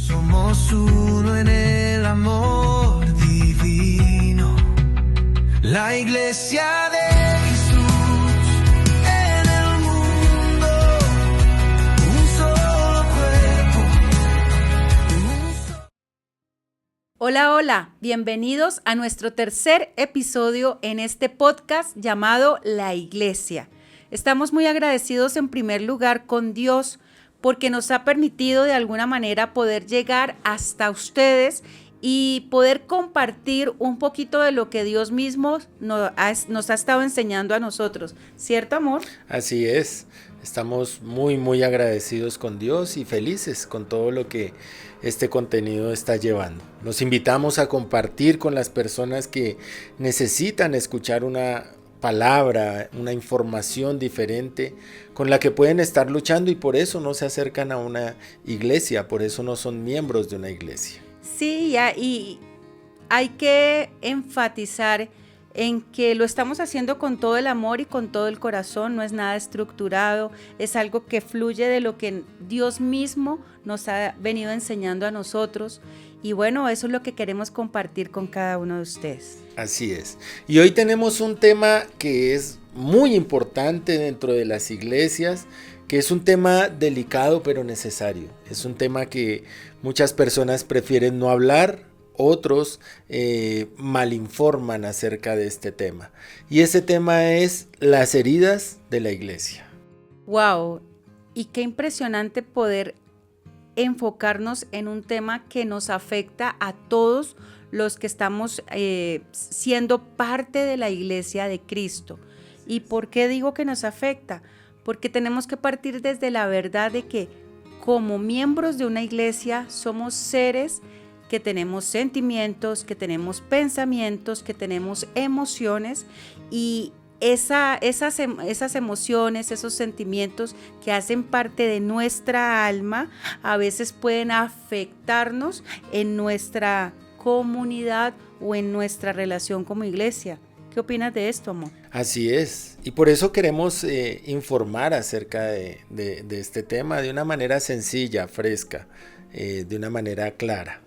Somos uno en el amor divino, la iglesia de Jesús en el mundo, un solo cuerpo, Hola, hola, bienvenidos a nuestro tercer episodio en este podcast llamado La Iglesia. Estamos muy agradecidos en primer lugar con Dios porque nos ha permitido de alguna manera poder llegar hasta ustedes y poder compartir un poquito de lo que Dios mismo nos ha estado enseñando a nosotros. ¿Cierto, amor? Así es, estamos muy agradecidos con Dios y felices con todo lo que este contenido está llevando. Los invitamos a compartir con las personas que necesitan escuchar una palabra, una información diferente con la que pueden estar luchando y por eso no se acercan a una iglesia, por eso no son miembros de una iglesia. Sí, y hay que enfatizar en que lo estamos haciendo con todo el amor y con todo el corazón, no es nada estructurado, es algo que fluye de lo que Dios mismo nos ha venido enseñando a nosotros y bueno, eso es lo que queremos compartir con cada uno de ustedes. Así es. Y hoy tenemos un tema que es muy importante dentro de las iglesias, que es un tema delicado pero necesario. Es un tema que muchas personas prefieren no hablar, otros malinforman acerca de este tema. Y ese tema es las heridas de la iglesia. ¡Wow! Y qué impresionante poder enfocarnos en un tema que nos afecta a todos los que estamos siendo parte de la iglesia de Cristo. ¿Y por qué digo que nos afecta? Porque tenemos que partir desde la verdad de que como miembros de una iglesia somos seres que tenemos sentimientos, que tenemos pensamientos, que tenemos emociones y esas emociones, esos sentimientos que hacen parte de nuestra alma, a veces pueden afectarnos en nuestra comunidad o en nuestra relación como iglesia. ¿Qué opinas de esto, amor? Así es, y por eso queremos informar acerca de este tema de una manera sencilla, fresca, de una manera clara.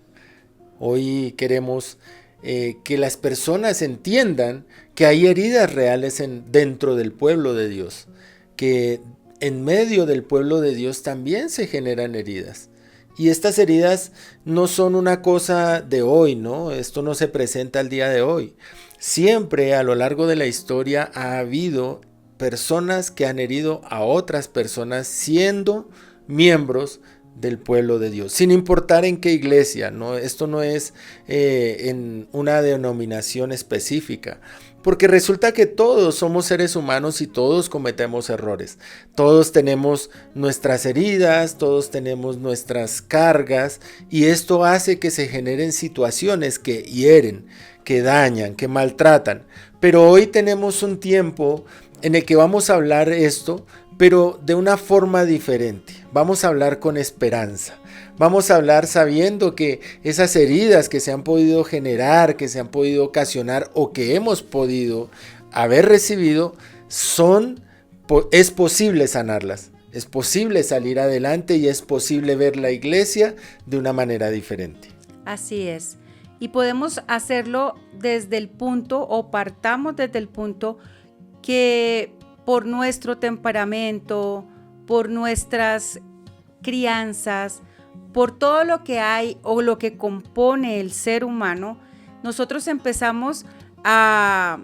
Hoy queremos que las personas entiendan que hay heridas reales dentro del pueblo de Dios, que en medio del pueblo de Dios también se generan heridas. Y estas heridas no son una cosa de hoy, ¿no? Esto no se presenta al día de hoy. Siempre a lo largo de la historia ha habido personas que han herido a otras personas siendo miembros del pueblo de Dios, sin importar en qué iglesia, ¿no? Esto no es en una denominación específica, porque resulta que todos somos seres humanos y todos cometemos errores, todos tenemos nuestras heridas, todos tenemos nuestras cargas y esto hace que se generen situaciones que hieren, que dañan, que maltratan, pero hoy tenemos un tiempo en el que vamos a hablar esto, pero de una forma diferente. Vamos a hablar con esperanza. Vamos a hablar sabiendo que esas heridas que se han podido generar, que se han podido ocasionar o que hemos podido haber recibido, es posible sanarlas. Es posible salir adelante y es posible ver la iglesia de una manera diferente. Así es. Y podemos hacerlo desde el punto o partamos desde el punto que por nuestro temperamento, por nuestras crianzas, por todo lo que hay o lo que compone el ser humano, nosotros empezamos a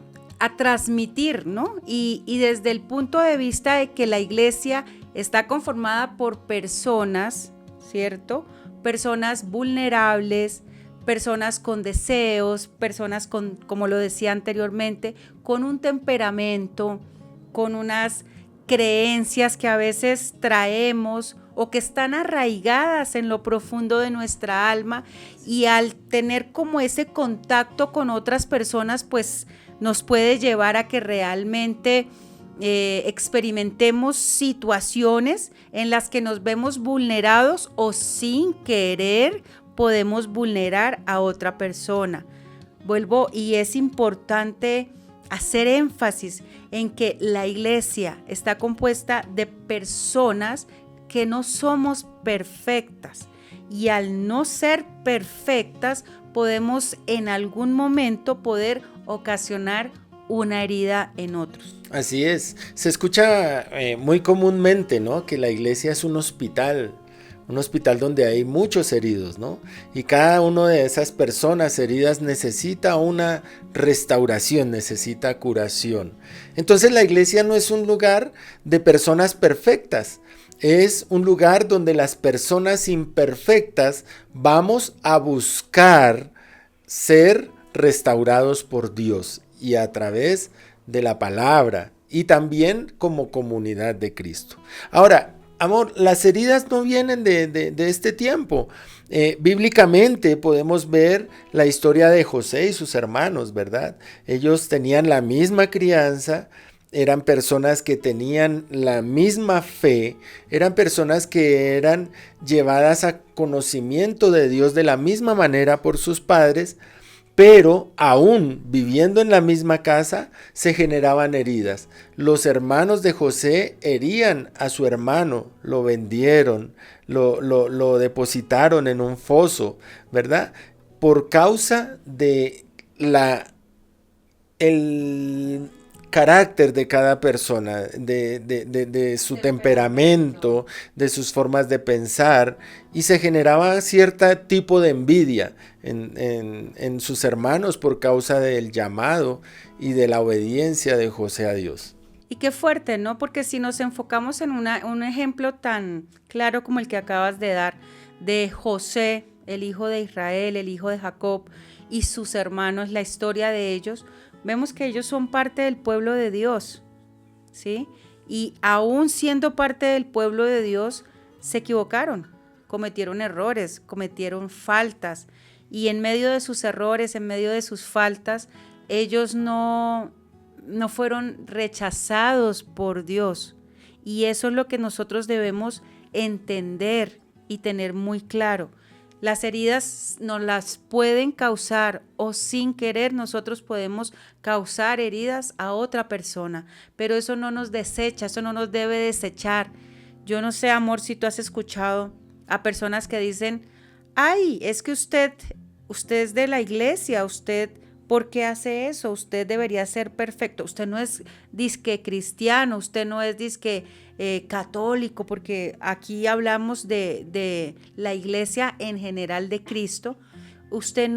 transmitir, ¿no? Y desde el punto de vista de que la iglesia está conformada por personas, ¿cierto? Personas vulnerables, personas con deseos, personas con, como lo decía anteriormente, con un temperamento, con unas creencias que a veces traemos o que están arraigadas en lo profundo de nuestra alma y al tener como ese contacto con otras personas, pues nos puede llevar a que realmente experimentemos situaciones en las que nos vemos vulnerados o sin querer podemos vulnerar a otra persona. Vuelvo y es importante hacer énfasis en que la iglesia está compuesta de personas que no somos perfectas y al no ser perfectas podemos en algún momento poder ocasionar una herida en otros. Así es, se escucha muy comúnmente, ¿no?, que la iglesia es un hospital donde hay muchos heridos, ¿no? Y cada una de esas personas heridas necesita una restauración, necesita curación. Entonces la iglesia no es un lugar de personas perfectas, es un lugar donde las personas imperfectas vamos a buscar ser restaurados por Dios y a través de la palabra y también como comunidad de Cristo. Ahora, amor, las heridas no vienen de este tiempo. Bíblicamente podemos ver la historia de José y sus hermanos, ¿verdad? Ellos tenían la misma crianza, eran personas que tenían la misma fe, eran personas que eran llevadas a conocimiento de Dios de la misma manera por sus padres, pero aún viviendo en la misma casa se generaban heridas. Los hermanos de José herían a su hermano, lo vendieron, lo depositaron en un foso, ¿verdad? Por causa de el carácter de cada persona, de su temperamento, de sus formas de pensar, y se generaba cierto tipo de envidia en sus hermanos por causa del llamado y de la obediencia de José a Dios. Y qué fuerte, ¿no? Porque si nos enfocamos en un ejemplo tan claro como el que acabas de dar, de José, el hijo de Israel, el hijo de Jacob, y sus hermanos, la historia de ellos, vemos que ellos son parte del pueblo de Dios, ¿sí? Y aún siendo parte del pueblo de Dios, se equivocaron, cometieron errores, cometieron faltas. Y en medio de sus errores, en medio de sus faltas, ellos no fueron rechazados por Dios. Y eso es lo que nosotros debemos entender y tener muy claro. Las heridas nos las pueden causar o sin querer nosotros podemos causar heridas a otra persona, pero eso no nos desecha, eso no nos debe desechar. Yo no sé, amor, si tú has escuchado a personas que dicen, ay, es que usted es de la iglesia, usted, ¿por qué hace eso? Usted debería ser perfecto, usted no es disque cristiano, usted no es disque católico, porque aquí hablamos de la iglesia en general de Cristo. Usted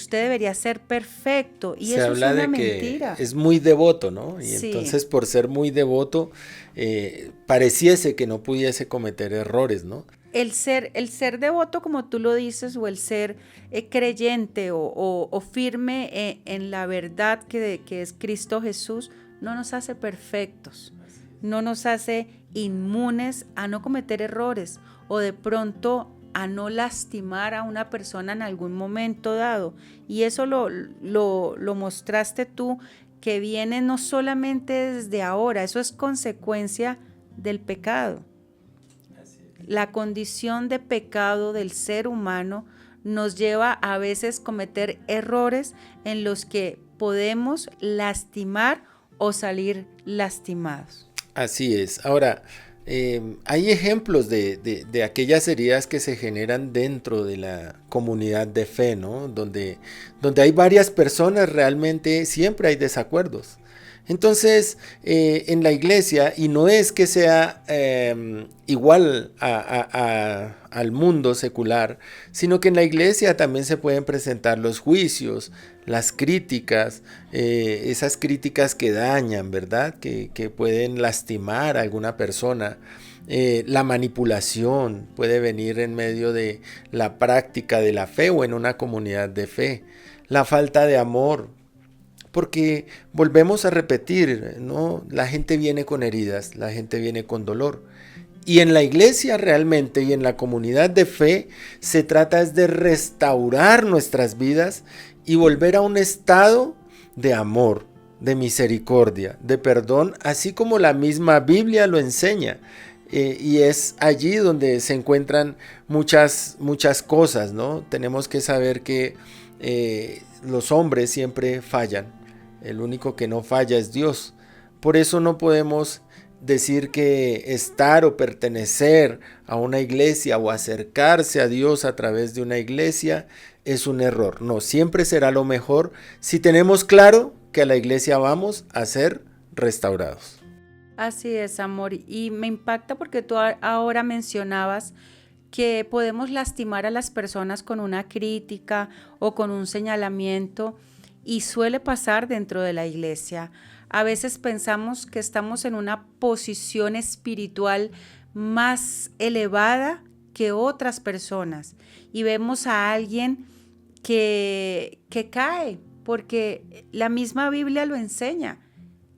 debería ser perfecto, y eso es una mentira. Que es muy devoto, ¿no? Y sí. Entonces por ser muy devoto pareciese que no pudiese cometer errores, ¿no? El ser devoto, como tú lo dices, o el ser creyente o firme en la verdad que es Cristo Jesús, no nos hace perfectos, no nos hace inmunes a no cometer errores o de pronto a no lastimar a una persona en algún momento dado. Y eso lo mostraste tú, que viene no solamente desde ahora, eso es consecuencia del pecado. La condición de pecado del ser humano nos lleva a veces a cometer errores en los que podemos lastimar o salir lastimados. Así es. Ahora, hay ejemplos de aquellas heridas que se generan dentro de la comunidad de fe, ¿no? Donde hay varias personas, realmente siempre hay desacuerdos. Entonces, en la iglesia, y no es que sea igual al mundo secular, sino que en la iglesia también se pueden presentar los juicios, las críticas, esas críticas que dañan, ¿verdad? Que pueden lastimar a alguna persona. La manipulación puede venir en medio de la práctica de la fe o en una comunidad de fe. La falta de amor. Porque volvemos a repetir, ¿no? La gente viene con heridas, la gente viene con dolor. Y en la iglesia realmente y en la comunidad de fe se trata es de restaurar nuestras vidas y volver a un estado de amor, de misericordia, de perdón, así como la misma Biblia lo enseña. Y es allí donde se encuentran muchas cosas, ¿no? Tenemos que saber que los hombres siempre fallan. El único que no falla es Dios. Por eso no podemos decir que estar o pertenecer a una iglesia o acercarse a Dios a través de una iglesia es un error. No, siempre será lo mejor si tenemos claro que a la iglesia vamos a ser restaurados. Así es, amor. Y me impacta porque tú ahora mencionabas que podemos lastimar a las personas con una crítica o con un señalamiento, y suele pasar dentro de la iglesia. A veces pensamos que estamos en una posición espiritual más elevada que otras personas y vemos a alguien que cae, porque la misma Biblia lo enseña.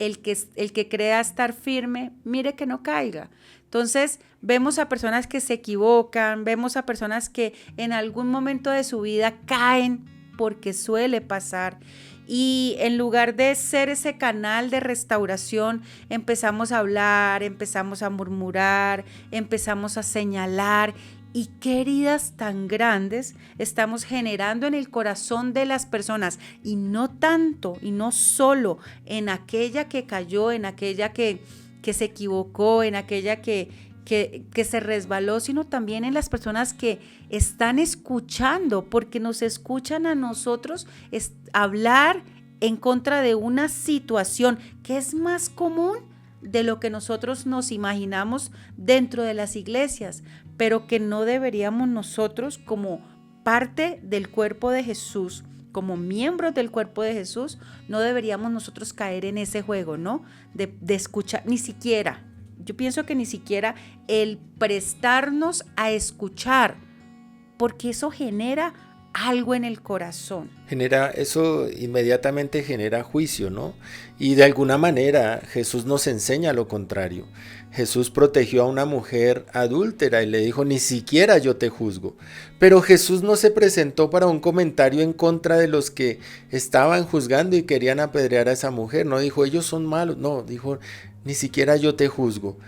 El que crea estar firme, mire que no caiga. Entonces, vemos a personas que se equivocan, vemos a personas que en algún momento de su vida caen, porque suele pasar. Y en lugar de ser ese canal de restauración, empezamos a hablar, empezamos a murmurar, empezamos a señalar. Y qué heridas tan grandes estamos generando en el corazón de las personas, y no tanto y no solo en aquella que cayó, en aquella que se equivocó, en aquella que se resbaló, sino también en las personas que están escuchando, porque nos escuchan a nosotros hablar en contra de una situación que es más común de lo que nosotros nos imaginamos dentro de las iglesias, pero que no deberíamos nosotros, como parte del cuerpo de Jesús, como miembros del cuerpo de Jesús, no deberíamos nosotros caer en ese juego, ¿no? De escuchar, ni siquiera, yo pienso que ni siquiera el prestarnos a escuchar, porque eso genera algo en el corazón. Eso inmediatamente genera juicio, ¿no? Y de alguna manera Jesús nos enseña lo contrario. Jesús protegió a una mujer adúltera y le dijo, ni siquiera yo te juzgo. Pero Jesús no se presentó para un comentario en contra de los que estaban juzgando y querían apedrear a esa mujer. No dijo, ellos son malos. No, dijo, ni siquiera yo te juzgo.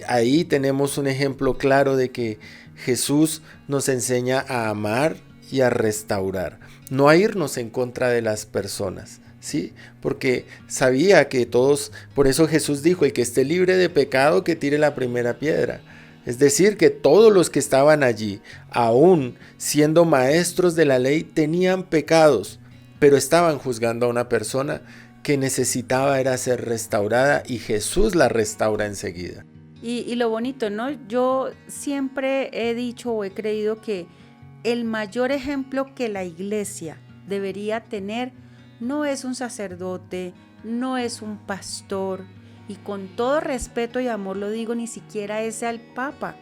Ahí tenemos un ejemplo claro de que Jesús nos enseña a amar y a restaurar, no a irnos en contra de las personas, ¿sí? Porque sabía que todos, por eso Jesús dijo, el que esté libre de pecado que tire la primera piedra. Es decir, que todos los que estaban allí, aún siendo maestros de la ley, tenían pecados, pero estaban juzgando a una persona que necesitaba era ser restaurada, y Jesús la restaura enseguida. Y lo bonito, ¿no? Yo siempre he dicho o he creído que el mayor ejemplo que la iglesia debería tener no es un sacerdote, no es un pastor, y con todo respeto y amor lo digo, ni siquiera es el Papa.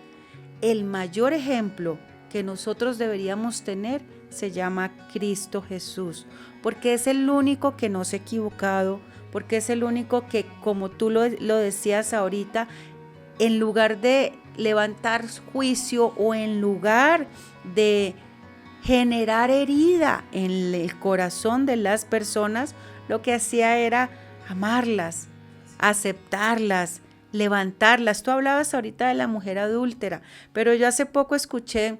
El mayor ejemplo que nosotros deberíamos tener se llama Cristo Jesús, porque es el único que no se ha equivocado, porque es el único que, como tú lo decías ahorita, en lugar de levantar juicio o en lugar de generar herida en el corazón de las personas, lo que hacía era amarlas, aceptarlas, levantarlas. Tú hablabas ahorita de la mujer adúltera, pero yo hace poco escuché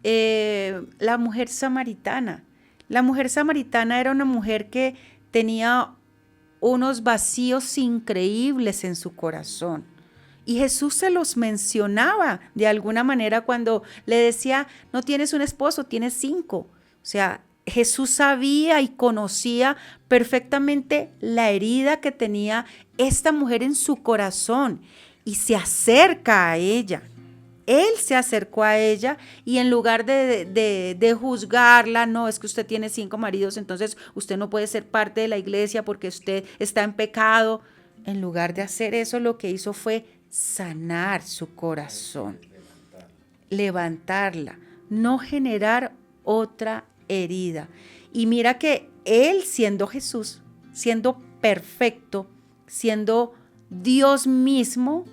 la mujer samaritana. La mujer samaritana era una mujer que tenía unos vacíos increíbles en su corazón. Y Jesús se los mencionaba de alguna manera cuando le decía, no tienes un esposo, tienes 5. O sea, Jesús sabía y conocía perfectamente la herida que tenía esta mujer en su corazón y se acerca a ella. Él se acercó a ella y en lugar de juzgarla, no, es que usted tiene 5 maridos, entonces usted no puede ser parte de la iglesia porque usted está en pecado. En lugar de hacer eso, lo que hizo fue sanar su corazón, levantarla, no generar otra herida. Y mira que él, siendo Jesús, siendo perfecto, siendo Dios mismo,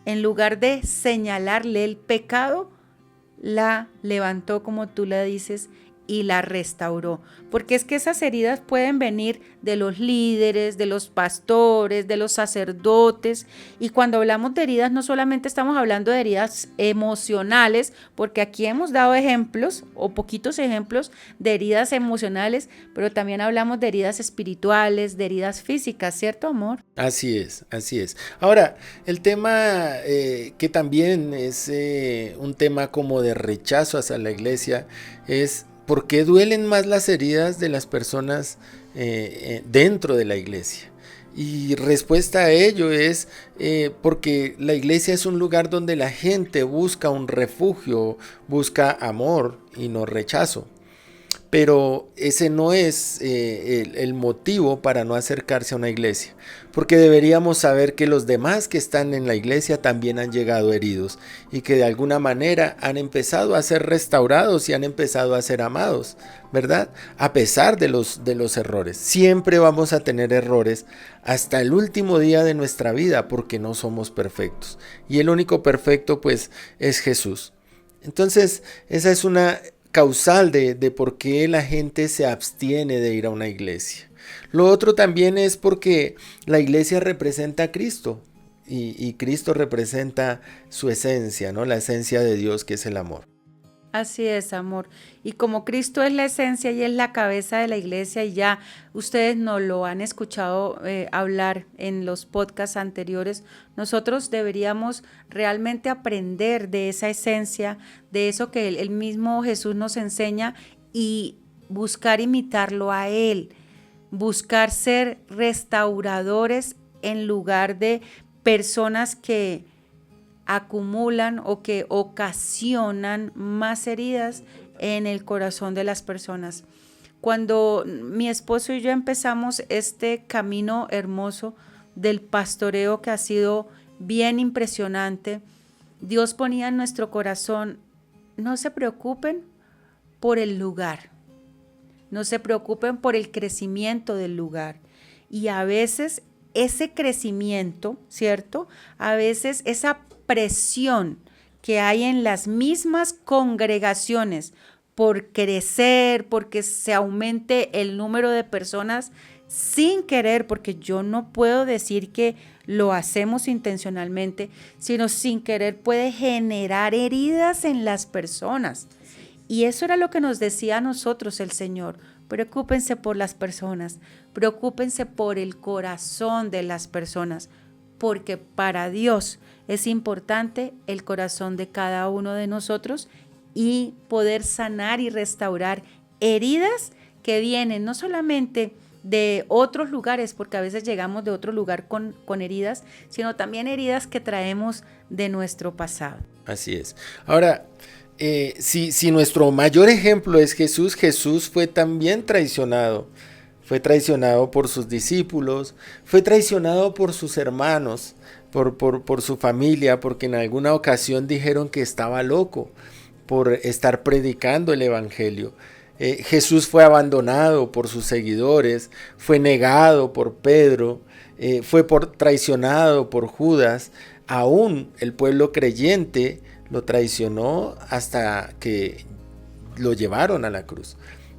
en lugar de señalarle el pecado, la levantó, como tú le dices, y la restauró. Porque es que esas heridas pueden venir de los líderes, de los pastores, de los sacerdotes. Y cuando hablamos de heridas, no solamente estamos hablando de heridas emocionales, porque aquí hemos dado ejemplos o poquitos ejemplos de heridas emocionales, pero también hablamos de heridas espirituales, de heridas físicas, ¿cierto, amor? Así es, así es. Ahora, el tema que también es un tema como de rechazo hacia la iglesia es ¿por qué duelen más las heridas de las personas dentro de la iglesia? Y respuesta a ello es porque la iglesia es un lugar donde la gente busca un refugio, busca amor y no rechazo. Pero ese no es el motivo para no acercarse a una iglesia, porque deberíamos saber que los demás que están en la iglesia también han llegado heridos y que de alguna manera han empezado a ser restaurados y han empezado a ser amados, ¿verdad? A pesar de los errores. Siempre vamos a tener errores hasta el último día de nuestra vida porque no somos perfectos. Y el único perfecto pues es Jesús. Entonces esa es una causal de por qué la gente se abstiene de ir a una iglesia. Lo otro también es porque la iglesia representa a Cristo y Cristo representa su esencia, ¿no? La esencia de Dios, que es el amor. Así es, amor. Y como Cristo es la esencia y es la cabeza de la iglesia, y ya ustedes nos lo han escuchado hablar en los podcasts anteriores, nosotros deberíamos realmente aprender de esa esencia, de eso que el mismo Jesús nos enseña y buscar imitarlo a Él, buscar ser restauradores en lugar de personas que acumulan o que ocasionan más heridas en el corazón de las personas. Cuando mi esposo y yo empezamos este camino hermoso del pastoreo, que ha sido bien impresionante, Dios ponía en nuestro corazón: no se preocupen por el lugar, no se preocupen por el crecimiento del lugar. Y a veces ese crecimiento, ¿cierto? A veces esa presión que hay en las mismas congregaciones por crecer, porque se aumente el número de personas sin querer, porque yo no puedo decir que lo hacemos intencionalmente, sino sin querer puede generar heridas en las personas. Y eso era lo que nos decía a nosotros el Señor: preocúpense por las personas, preocúpense por el corazón de las personas, porque para Dios es importante el corazón de cada uno de nosotros y poder sanar y restaurar heridas que vienen no solamente de otros lugares, porque a veces llegamos de otro lugar con heridas, sino también heridas que traemos de nuestro pasado. Así es. Ahora, si nuestro mayor ejemplo es Jesús, Jesús fue también traicionado. Fue traicionado por sus discípulos, fue traicionado por sus hermanos, por su familia, porque en alguna ocasión dijeron que estaba loco por estar predicando el evangelio. Jesús fue abandonado por sus seguidores, fue negado por Pedro, fue traicionado por Judas. Aún el pueblo creyente lo traicionó hasta que lo llevaron a la cruz.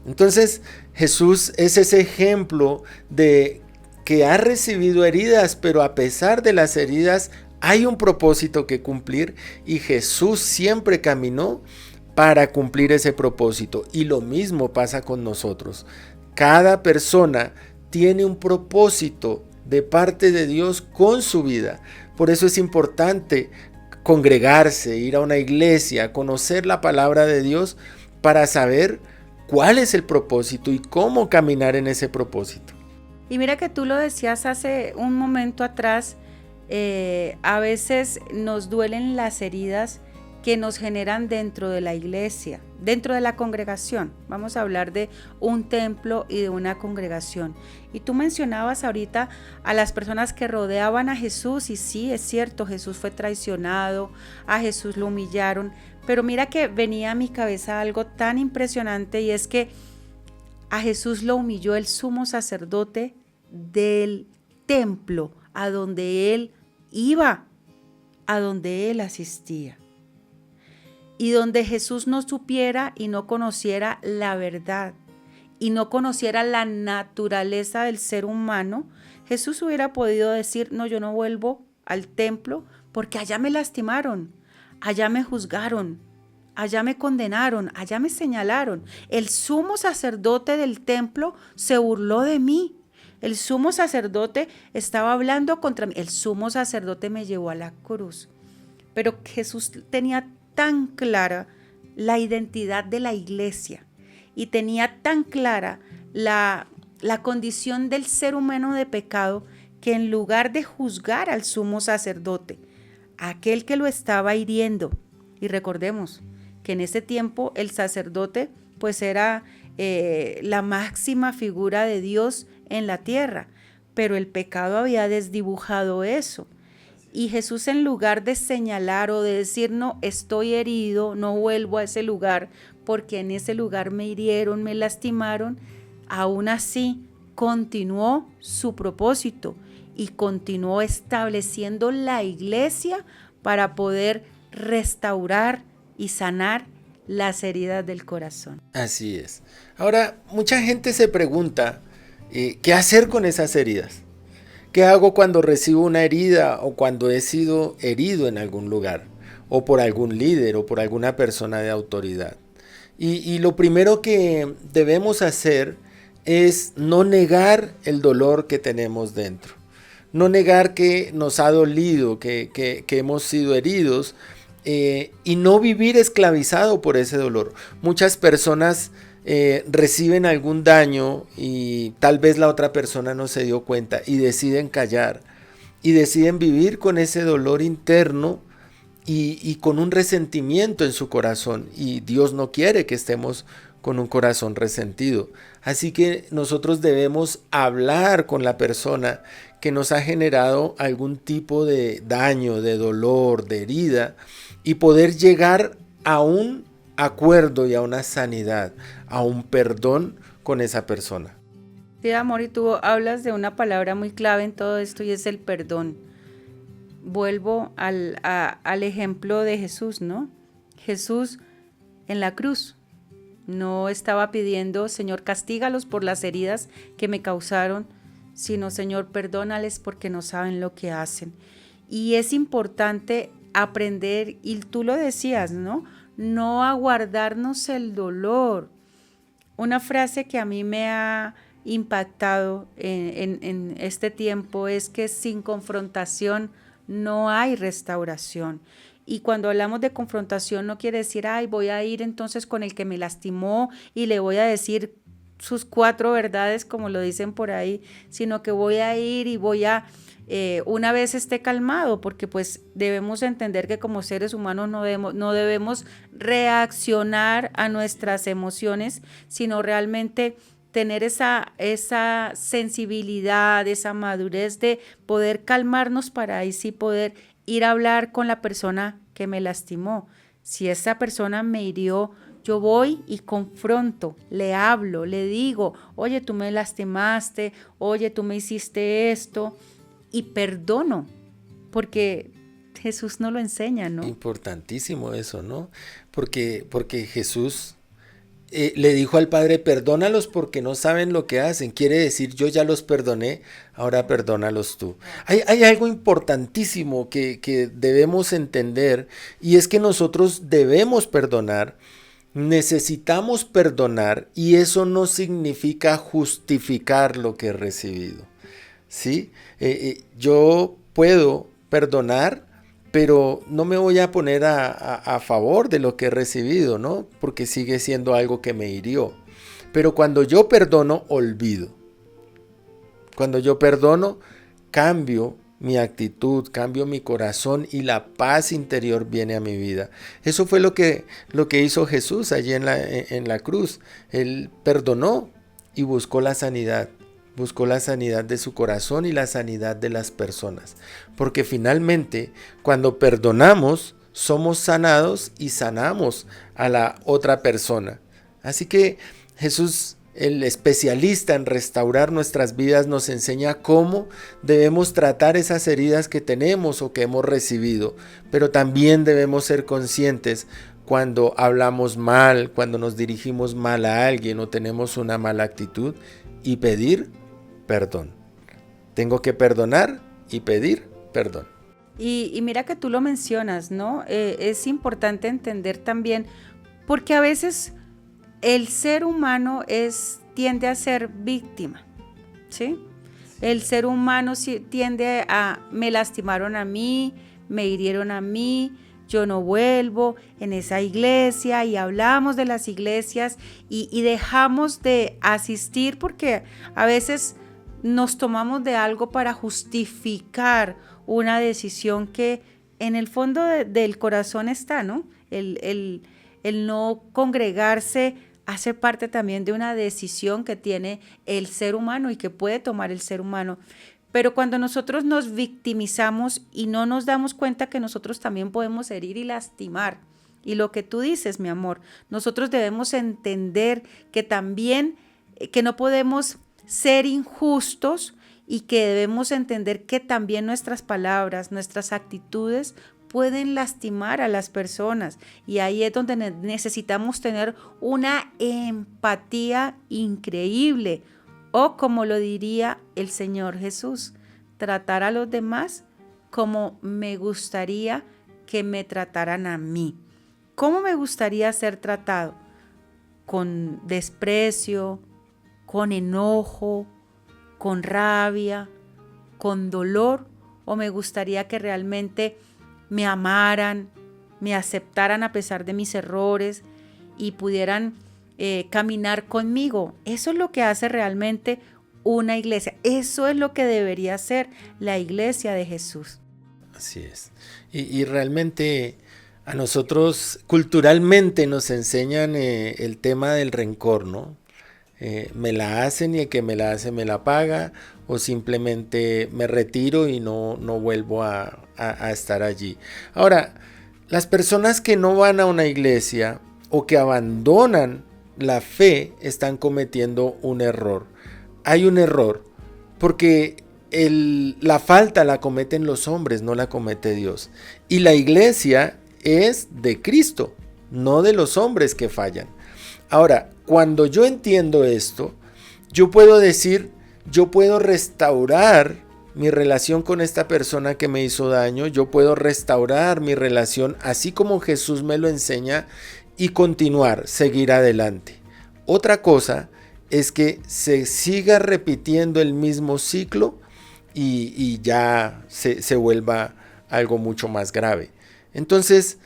Entonces Jesús es ese ejemplo de que ha recibido heridas, pero a pesar de las heridas hay un propósito que cumplir y Jesús siempre caminó para cumplir ese propósito. Y lo mismo pasa con nosotros. Cada persona tiene un propósito de parte de Dios con su vida. Por eso es importante congregarse, ir a una iglesia, conocer la palabra de Dios para saber cuál es el propósito y cómo caminar en ese propósito. Y mira que tú lo decías hace un momento atrás, a veces nos duelen las heridas que nos generan dentro de la iglesia, dentro de la congregación. Vamos a hablar de un templo y de una congregación. Y tú mencionabas ahorita a las personas que rodeaban a Jesús, y sí, es cierto, Jesús fue traicionado, a Jesús lo humillaron, pero mira que venía a mi cabeza algo tan impresionante, y es que a Jesús lo humilló el sumo sacerdote del templo a donde él iba, a donde él asistía. y donde Jesús no supiera y no conociera la verdad y no conociera la naturaleza del ser humano, Jesús hubiera podido decir, no, yo no vuelvo al templo porque allá me lastimaron, allá me juzgaron, allá me condenaron, allá me señalaron. El sumo sacerdote del templo se burló de mí. El sumo sacerdote estaba hablando contra mí. El sumo sacerdote me llevó a la cruz. Pero Jesús tenía tan clara la identidad de la iglesia y tenía tan clara la condición del ser humano de pecado que en lugar de juzgar al sumo sacerdote, aquel que lo estaba hiriendo, y recordemos que en ese tiempo el sacerdote pues era la máxima figura de Dios en la tierra, pero el pecado había desdibujado eso. Y Jesús, en lugar de señalar o de decir, no, estoy herido, no vuelvo a ese lugar, porque en ese lugar me hirieron, me lastimaron, aún así continuó su propósito y continuó estableciendo la iglesia para poder restaurar y sanar las heridas del corazón. Así es. Ahora, mucha gente se pregunta, ¿qué hacer con esas heridas? ¿Qué hago cuando recibo una herida o cuando he sido herido en algún lugar? O por algún líder o por alguna persona de autoridad. Y lo primero que debemos hacer es no negar el dolor que tenemos dentro. No negar que nos ha dolido, que hemos sido heridos, y no vivir esclavizado por ese dolor. Muchas personas reciben algún daño y tal vez la otra persona no se dio cuenta y deciden callar y deciden vivir con ese dolor interno y con un resentimiento en su corazón, y Dios no quiere que estemos con un corazón resentido. Así que nosotros debemos hablar con la persona que nos ha generado algún tipo de daño, de dolor, de herida, y poder llegar a un acuerdo y a una sanidad, a un perdón con esa persona. Sí, amor, y tú hablas de una palabra muy clave en todo esto y es el perdón. Vuelvo al ejemplo de Jesús, ¿no? Jesús en la cruz no estaba pidiendo, Señor, castígalos por las heridas que me causaron, sino, Señor, perdónales porque no saben lo que hacen. Y es importante aprender, y tú lo decías, ¿no? No aguardarnos el dolor. Una frase que a mí me ha impactado en este tiempo es que sin confrontación no hay restauración. Y cuando hablamos de confrontación no quiere decir, ay, voy a ir entonces con el que me lastimó y le voy a decir sus 4 verdades, como lo dicen por ahí, sino que voy a ir y voy a, una vez esté calmado, porque pues debemos entender que como seres humanos no debemos reaccionar a nuestras emociones, sino realmente tener esa sensibilidad, esa madurez de poder calmarnos para ahí sí poder ir a hablar con la persona que me lastimó. Si esa persona me hirió, yo voy y confronto, le hablo, le digo, oye, tú me lastimaste, oye, tú me hiciste esto, y perdono, porque Jesús nos lo enseña, ¿no? Importantísimo eso, ¿no? Porque Jesús le dijo al Padre, perdónalos porque no saben lo que hacen. Quiere decir, yo ya los perdoné, ahora perdónalos tú. Hay algo importantísimo que debemos entender, y es que nosotros debemos perdonar, necesitamos perdonar, y eso no significa justificar lo que he recibido, ¿sí? Yo puedo perdonar, pero no me voy a poner a favor de lo que he recibido, ¿no? Porque sigue siendo algo que me hirió. Pero cuando yo perdono, olvido. Cuando yo perdono, cambio mi actitud, cambio mi corazón y la paz interior viene a mi vida. Eso fue lo que hizo Jesús allí en la cruz. Él perdonó y buscó la sanidad. Buscó la sanidad de su corazón y la sanidad de las personas. Porque finalmente, cuando perdonamos, somos sanados y sanamos a la otra persona. Así que Jesús, el especialista en restaurar nuestras vidas, nos enseña cómo debemos tratar esas heridas que tenemos o que hemos recibido. Pero también debemos ser conscientes cuando hablamos mal, cuando nos dirigimos mal a alguien o tenemos una mala actitud, y pedir perdón. Tengo que perdonar y pedir perdón. Y mira que tú lo mencionas, ¿no? Es importante entender también, porque a veces el ser humano tiende a ser víctima, ¿sí? El ser humano tiende a, me lastimaron a mí, me hirieron a mí, yo no vuelvo en esa iglesia, y hablamos de las iglesias y dejamos de asistir porque a veces nos tomamos de algo para justificar una decisión que en el fondo del corazón está, ¿no? El no congregarse hace parte también de una decisión que tiene el ser humano y que puede tomar el ser humano. Pero cuando nosotros nos victimizamos y no nos damos cuenta que nosotros también podemos herir y lastimar. Y lo que tú dices, mi amor, nosotros debemos entender que también, que no podemos ser injustos y que debemos entender que también nuestras palabras, nuestras actitudes pueden lastimar a las personas. Y ahí es donde necesitamos tener una empatía increíble. O como lo diría el Señor Jesús, tratar a los demás como me gustaría que me trataran a mí. ¿Cómo me gustaría ser tratado? Con desprecio, con enojo, con rabia, con dolor, o me gustaría que realmente me amaran, me aceptaran a pesar de mis errores y pudieran caminar conmigo. Eso es lo que hace realmente una iglesia. Eso es lo que debería ser la iglesia de Jesús. Así es. Y realmente a nosotros culturalmente nos enseñan el tema del rencor, ¿no? Me la hacen y el que me la hace me la paga, o simplemente me retiro y no vuelvo a estar allí. Ahora, las personas que no van a una iglesia o que abandonan la fe están cometiendo un error. Hay un error porque la falta la cometen los hombres, no la comete Dios. Y la iglesia es de Cristo, no de los hombres que fallan. Ahora, cuando yo entiendo esto, yo puedo decir, yo puedo restaurar mi relación con esta persona que me hizo daño, yo puedo restaurar mi relación así como Jesús me lo enseña y continuar, seguir adelante. Otra cosa es que se siga repitiendo el mismo ciclo y ya se vuelva algo mucho más grave. Entonces,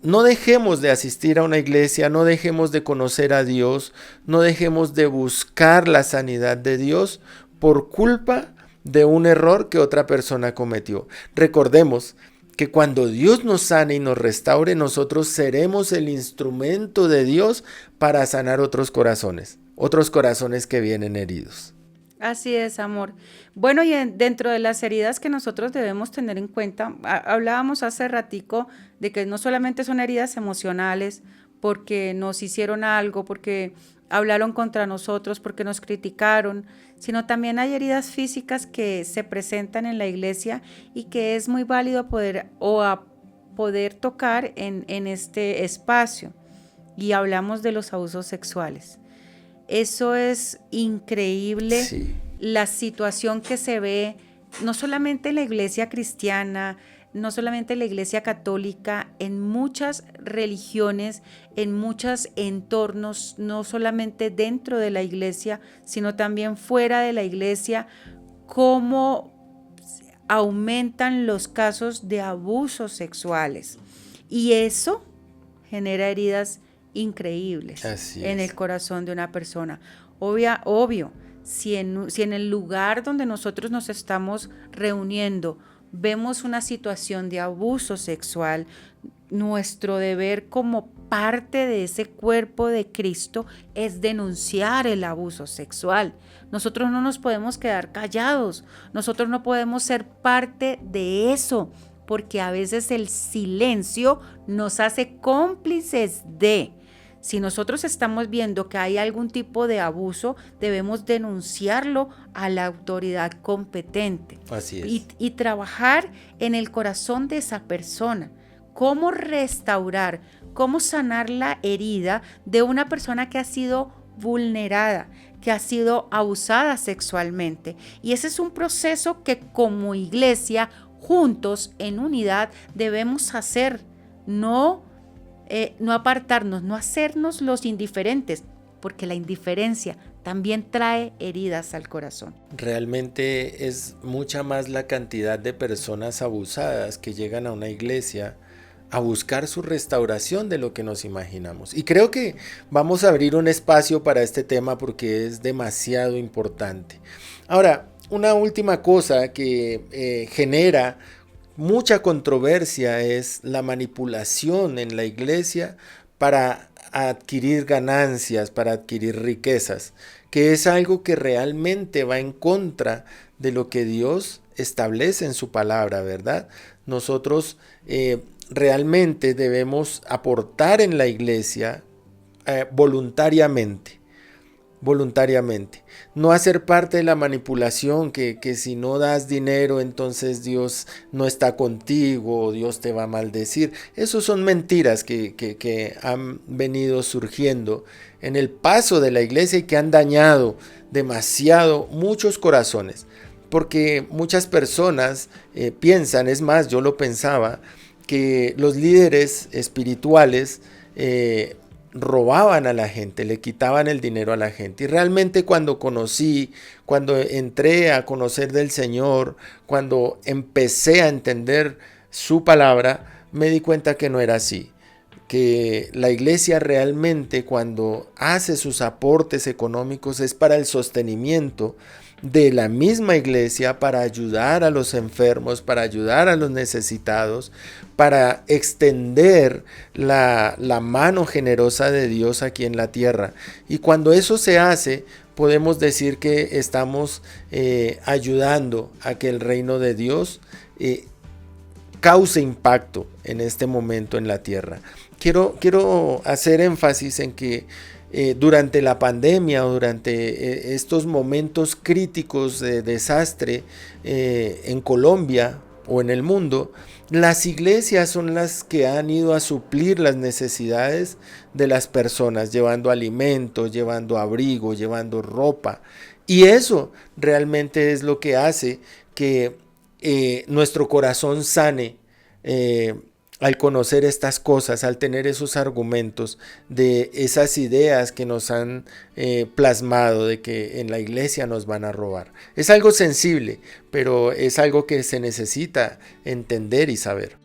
no dejemos de asistir a una iglesia, no dejemos de conocer a Dios, no dejemos de buscar la sanidad de Dios por culpa de un error que otra persona cometió. Recordemos que cuando Dios nos sane y nos restaure, nosotros seremos el instrumento de Dios para sanar otros corazones que vienen heridos. Así es, amor. Bueno, y dentro de las heridas que nosotros debemos tener en cuenta, hablábamos hace ratico de que no solamente son heridas emocionales, porque nos hicieron algo, porque hablaron contra nosotros, porque nos criticaron, sino también hay heridas físicas que se presentan en la iglesia y que es muy válido poder tocar en este espacio. Y hablamos de los abusos sexuales. Eso es increíble, sí. La situación que se ve, no solamente en la iglesia cristiana, no solamente en la iglesia católica, en muchas religiones, en muchos entornos, no solamente dentro de la iglesia, sino también fuera de la iglesia, cómo aumentan los casos de abusos sexuales. Y eso genera heridas increíbles en el corazón de una persona. Obvio, si en el lugar donde nosotros nos estamos reuniendo vemos una situación de abuso sexual, nuestro deber como parte de ese cuerpo de Cristo es denunciar el abuso sexual. Nosotros no nos podemos quedar callados, nosotros no podemos ser parte de eso, porque a veces el silencio nos hace cómplices de. Si nosotros estamos viendo que hay algún tipo de abuso, debemos denunciarlo a la autoridad competente. Así es. Y trabajar en el corazón de esa persona. ¿Cómo restaurar? cómo sanar la herida de una persona que ha sido vulnerada, que ha sido abusada sexualmente. Y ese es un proceso que como iglesia, juntos, en unidad, debemos hacer, no apartarnos, no hacernos los indiferentes, porque la indiferencia también trae heridas al corazón. Realmente es mucha más la cantidad de personas abusadas que llegan a una iglesia a buscar su restauración de lo que nos imaginamos. Y creo que vamos a abrir un espacio para este tema porque es demasiado importante. Ahora, una última cosa que genera mucha controversia es la manipulación en la iglesia para adquirir ganancias, para adquirir riquezas, que es algo que realmente va en contra de lo que Dios establece en su palabra, ¿verdad? Nosotros realmente debemos aportar en la iglesia voluntariamente, no hacer parte de la manipulación que si no das dinero entonces Dios no está contigo o Dios te va a maldecir. Esas son mentiras que han venido surgiendo en el paso de la iglesia y que han dañado demasiado muchos corazones, porque muchas personas piensan, es más, yo lo pensaba, que los líderes espirituales robaban a la gente, le quitaban el dinero a la gente. Y realmente cuando entré a conocer del Señor, cuando empecé a entender su palabra, me di cuenta que no era así. Que la iglesia realmente cuando hace sus aportes económicos es para el sostenimiento de la misma iglesia, para ayudar a los enfermos, para ayudar a los necesitados, para extender la mano generosa de Dios aquí en la tierra. Y cuando eso se hace, podemos decir que estamos ayudando a que el reino de Dios cause impacto en este momento en la tierra. Quiero hacer énfasis en que durante la pandemia o durante estos momentos críticos de desastre en Colombia o en el mundo, las iglesias son las que han ido a suplir las necesidades de las personas, llevando alimentos, llevando abrigo, llevando ropa. Y eso realmente es lo que hace que nuestro corazón sane al conocer estas cosas, al tener esos argumentos de esas ideas que nos han plasmado de que en la iglesia nos van a robar. Es algo sensible, pero es algo que se necesita entender y saber.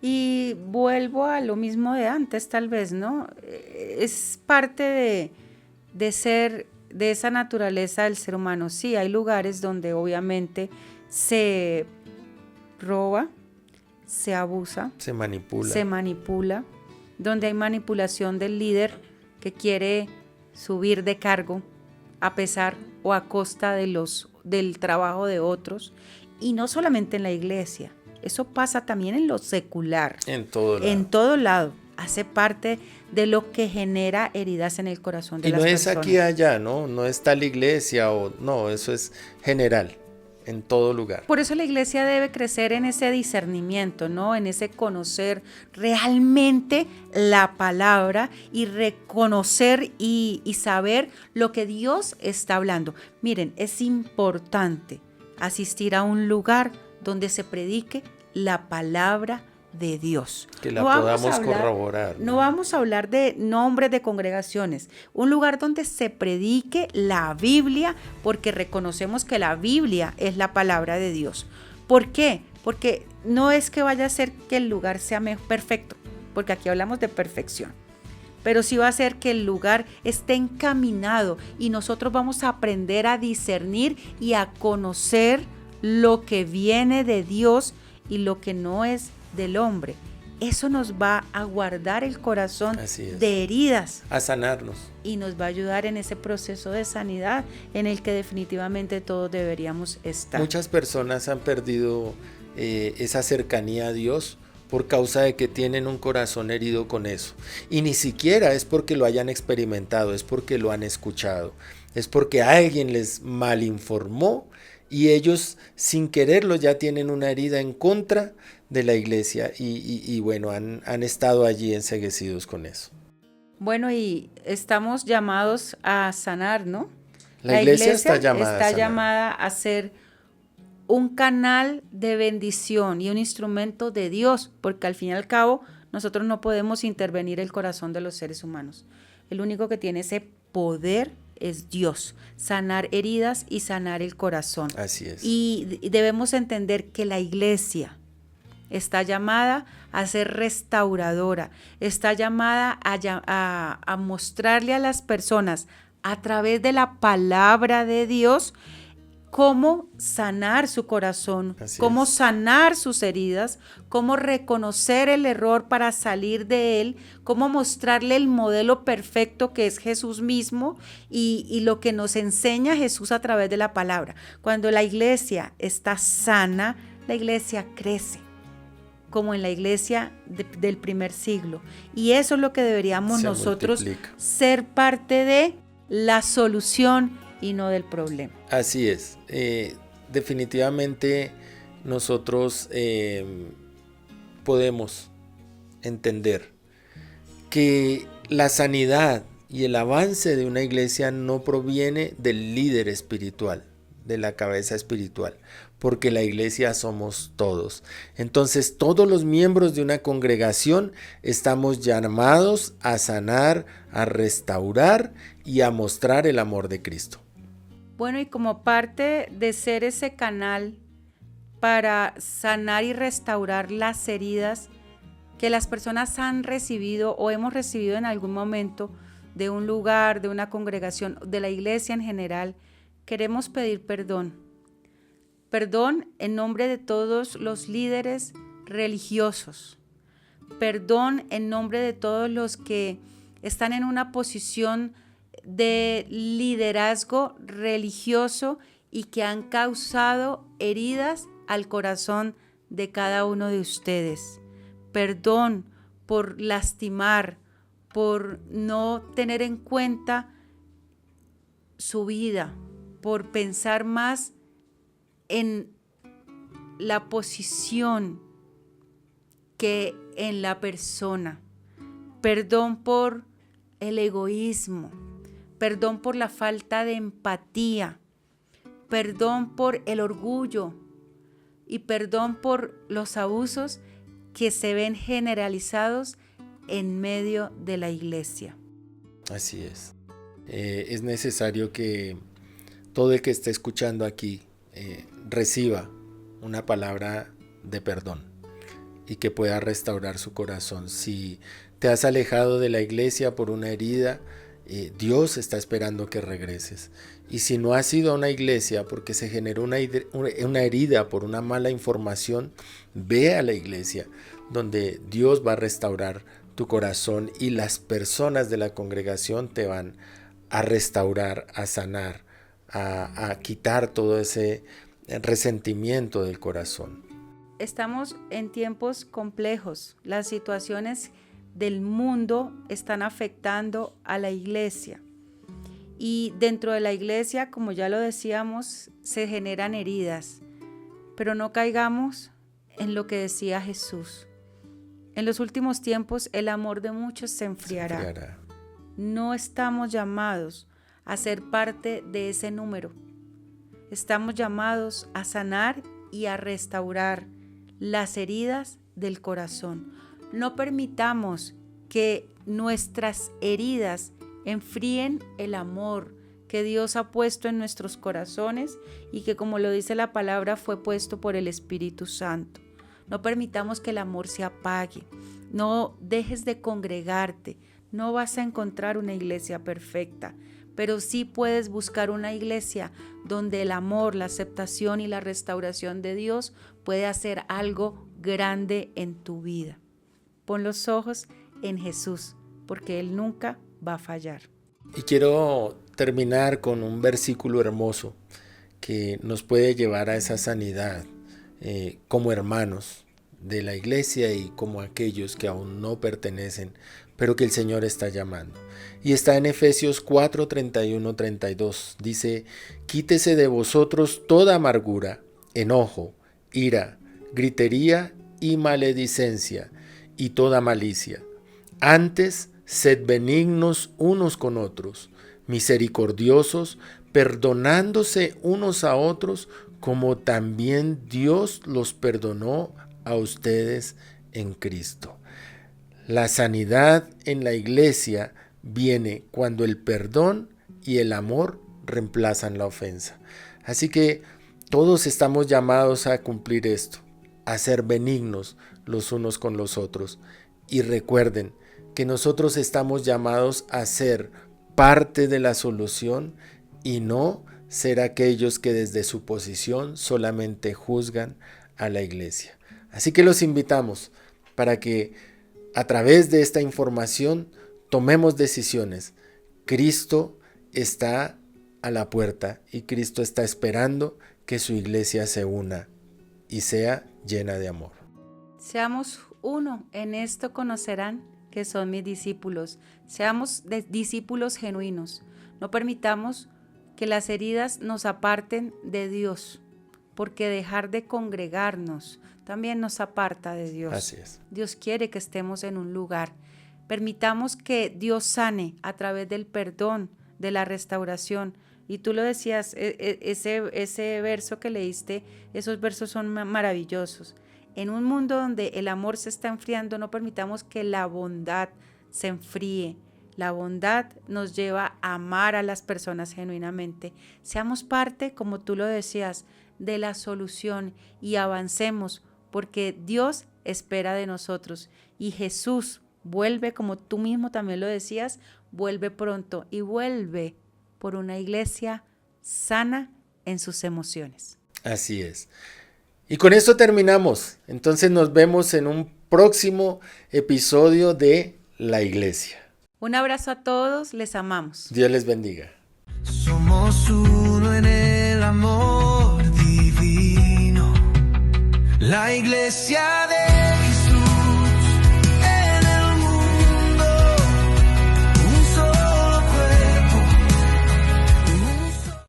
Y vuelvo a lo mismo de antes, tal vez, ¿no? Es parte de ser, de esa naturaleza del ser humano. Sí, hay lugares donde obviamente se roba, se abusa, se manipula, donde hay manipulación del líder que quiere subir de cargo a pesar o a costa del trabajo de otros, y no solamente en la iglesia, eso pasa también en lo secular, en todo lado. Hace parte de lo que genera heridas en el corazón de las personas. Y no es aquí allá, no está la iglesia no, eso es general. En todo lugar. Por eso la iglesia debe crecer en ese discernimiento, ¿no? En ese conocer realmente la palabra y reconocer y saber lo que Dios está hablando. Miren, es importante asistir a un lugar donde se predique la palabra de Dios. Que la podamos corroborar. No vamos a hablar de nombres de congregaciones. Un lugar donde se predique la Biblia, porque reconocemos que la Biblia es la palabra de Dios. ¿Por qué? Porque no es que vaya a ser que el lugar sea perfecto, porque aquí hablamos de perfección. Pero sí va a ser que el lugar esté encaminado y nosotros vamos a aprender a discernir y a conocer lo que viene de Dios y lo que no es del hombre. Eso nos va a guardar el corazón de heridas, a sanarnos, y nos va a ayudar en ese proceso de sanidad en el que definitivamente todos deberíamos estar. Muchas personas han perdido esa cercanía a Dios por causa de que tienen un corazón herido con eso, y ni siquiera es porque lo hayan experimentado, es porque lo han escuchado, es porque alguien les malinformó y ellos sin quererlo ya tienen una herida en contra de la iglesia y bueno, han estado allí enceguecidos con eso. Bueno, y estamos llamados a sanar, ¿no? La iglesia está llamada a ser un canal de bendición y un instrumento de Dios, porque al fin y al cabo nosotros no podemos intervenir el corazón de los seres humanos. El único que tiene ese poder es Dios, sanar heridas y sanar el corazón. Así es. Y debemos entender que la iglesia está llamada a ser restauradora, está llamada a mostrarle a las personas a través de la palabra de Dios cómo sanar su corazón, cómo sanar sus heridas, cómo reconocer el error para salir de él, cómo mostrarle el modelo perfecto que es Jesús mismo y lo que nos enseña Jesús a través de la palabra. Cuando la iglesia está sana, la iglesia crece, como en la iglesia del primer siglo. Y eso es lo que deberíamos nosotros ser parte de la solución y no del problema. Así es. Definitivamente nosotros podemos entender que la sanidad y el avance de una iglesia no proviene del líder espiritual, de la cabeza espiritual, porque la iglesia somos todos. Entonces, todos los miembros de una congregación estamos llamados a sanar, a restaurar y a mostrar el amor de Cristo. Bueno, y como parte de ser ese canal para sanar y restaurar las heridas que las personas han recibido o hemos recibido en algún momento de un lugar, de una congregación, de la iglesia en general, queremos pedir perdón. Perdón en nombre de todos los líderes religiosos. Perdón en nombre de todos los que están en una posición de liderazgo religioso y que han causado heridas al corazón de cada uno de ustedes. Perdón por lastimar, por no tener en cuenta su vida, por pensar más en la posición que en la persona. Perdón por el egoísmo. Perdón por la falta de empatía, perdón por el orgullo y perdón por los abusos que se ven generalizados en medio de la iglesia. Así es. Es necesario que todo el que esté escuchando aquí reciba una palabra de perdón y que pueda restaurar su corazón. Si te has alejado de la iglesia por una herida, Dios está esperando que regreses. Y si no has ido a una iglesia porque se generó una herida por una mala información, ve a la iglesia donde Dios va a restaurar tu corazón y las personas de la congregación te van a restaurar, a sanar, a quitar todo ese resentimiento del corazón. Estamos en tiempos complejos. Las situaciones del mundo están afectando a la iglesia y dentro de la iglesia, como ya lo decíamos, se generan heridas, pero no caigamos en lo que decía Jesús. En los últimos tiempos el amor de muchos se enfriará. No estamos llamados a ser parte de ese número. Estamos llamados a sanar y a restaurar las heridas del corazón. No permitamos que nuestras heridas enfríen el amor que Dios ha puesto en nuestros corazones y que, como lo dice la palabra, fue puesto por el Espíritu Santo. No permitamos que el amor se apague. No dejes de congregarte. No vas a encontrar una iglesia perfecta, pero sí puedes buscar una iglesia donde el amor, la aceptación y la restauración de Dios puede hacer algo grande en tu vida. Pon los ojos en Jesús, porque Él nunca va a fallar. Y quiero terminar con un versículo hermoso que nos puede llevar a esa sanidad como hermanos de la iglesia y como aquellos que aún no pertenecen, pero que el Señor está llamando. Y está en Efesios 4, 31, 32. Dice: quítese de vosotros toda amargura, enojo, ira, gritería y maledicencia y toda malicia. Antes, sed benignos unos con otros, misericordiosos, perdonándose unos a otros, como también Dios los perdonó a ustedes en Cristo. La sanidad en la iglesia viene cuando el perdón y el amor reemplazan la ofensa. Así que todos estamos llamados a cumplir esto, a ser benignos los unos con los otros. Y recuerden que nosotros estamos llamados a ser parte de la solución y no ser aquellos que desde su posición solamente juzgan a la iglesia. Así que los invitamos para que a través de esta información tomemos decisiones. Cristo está a la puerta y Cristo está esperando que su iglesia se una y sea llena de amor. Seamos uno, en esto conocerán que son mis discípulos. Seamos discípulos genuinos. No permitamos que las heridas nos aparten de Dios, porque dejar de congregarnos también nos aparta de Dios. Así es. Dios quiere que estemos en un lugar. Permitamos que Dios sane a través del perdón, de la restauración. Y tú lo decías, ese verso que leíste, esos versos son maravillosos. En un mundo donde el amor se está enfriando, no permitamos que la bondad se enfríe. La bondad nos lleva a amar a las personas genuinamente. Seamos parte, como tú lo decías, de la solución y avancemos, porque Dios espera de nosotros. Y Jesús vuelve, como tú mismo también lo decías, vuelve pronto y vuelve por una iglesia sana en sus emociones. Así es. Y con esto terminamos. Entonces nos vemos en un próximo episodio de La Iglesia. Un abrazo a todos, les amamos. Dios les bendiga. Somos uno en el amor divino, la iglesia de